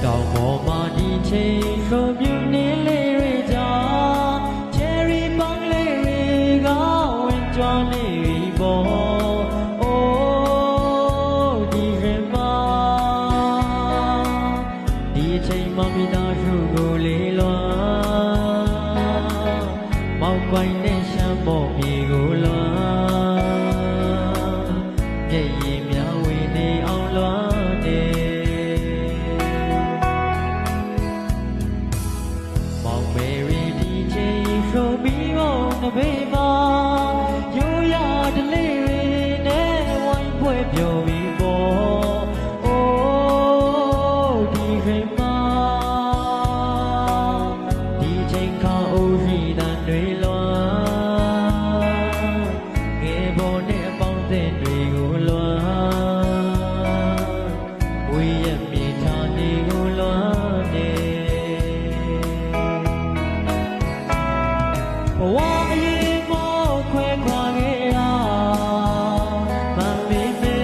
တောင်ပေါ်မှာဒီချိန်ရုံမြူနေလေးတွေကြောင့်ချယ်ရီပန်းလေးတွေကဝင်ကြွနေပြီပေါ့အိုးဒီရင်မှာဒီချိန်မှမိသားစုကိုလေးလွာမောက်ပိုင်နဲ့ရှမ်းပေါ်မြေကိုလွာမျက်ရည်များဝေနေအောင်လွာနေမောင်မေရီဒီချိန်ရုံပြီးဖို့တပေမှာရိုးရဒလေးတွေနဲ့ဝိုင်းပွဲပြောပြီးပေါ့အိုးဒီရင်မှာဒီချိန်ခါအိုးရှိတဲ့တွေလွာငယ်ပေါ်နဲ့အပေါင်းအသင်းတွေကိုလွာဝေးရမြေထားနေကိုလွာနေဘဝအရေးမောခွဲခွာခဲ့တာမမေ့မေ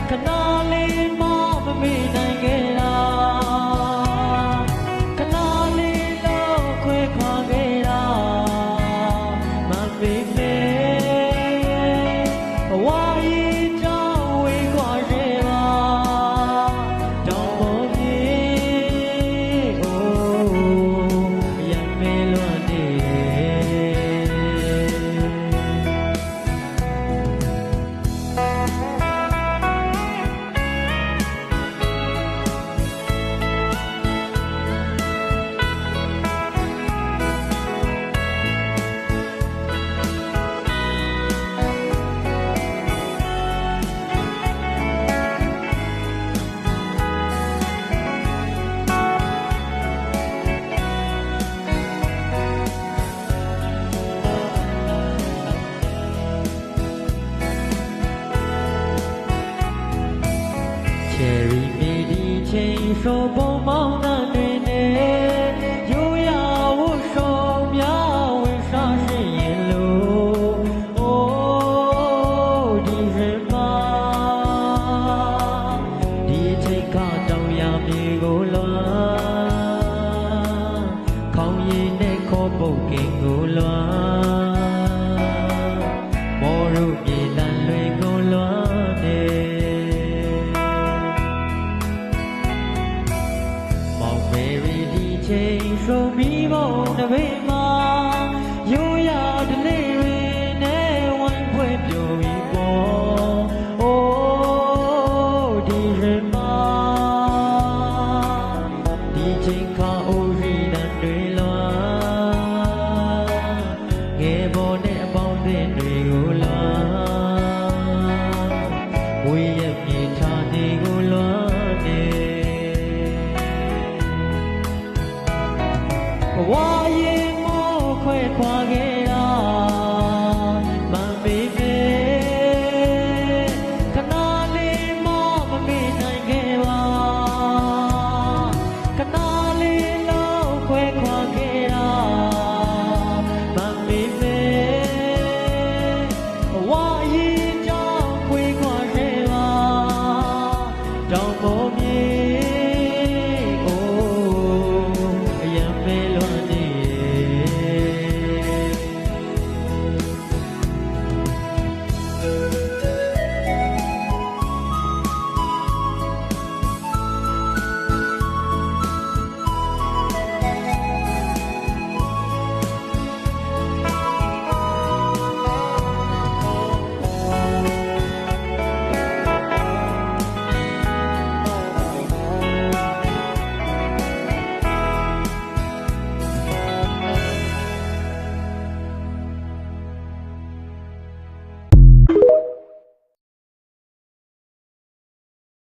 ခဏလေးမှမမေ့နိုင်ခဲ့တာခဏလေးတော့ခွဲခွာခဲ့တာမမေ့မေဘဝအရေးကြောင့်ဝေးခွာခဲ့ပါတောင်ပေါ်ပြေအိုးရမေလွန်နေချယ်ရီမြေဒီချိန်ဆိုပုံမောင်းတန်တွေနဲ့ရိုးရဝှဆောင်များဝင်စားရှိရင်လို့အိုးဒီရင်မှာဒီချိန်ကတောင်ရမြေကိုလွာခေါင်းရည်နဲ့ခေါ်ပုတ်ကင်ကိုလွာမော်ရုမြေတန်တွေကိုလွာနေမောင်မေရီဒီချိန်ရုံပြီးဖို့တပေမှာရိုးရဒလေးတွေနဲ့ဝိုင်းပွဲပြောပြီးပေါ့အိုးဒီရင်မှာဒီချိန်ခါအိုးရီတန်တွေလွာငယ်ပေါ်နဲ့အပေါင်းအသင်းတွေကိုလွာဝေးရမြေထားနေကိုလွာနေဘဝရင်မောခွဲခွာခဲ့တာမမေ့မေခဏလေးမှမမေ့နိုင်ခဲ့ပါခဏလေးတော့ခွဲခွာခဲ့တာမမေ့မေဘဝရင်ကြောင့်ခွဲခွာခဲ့ပါတောင်ပေါ်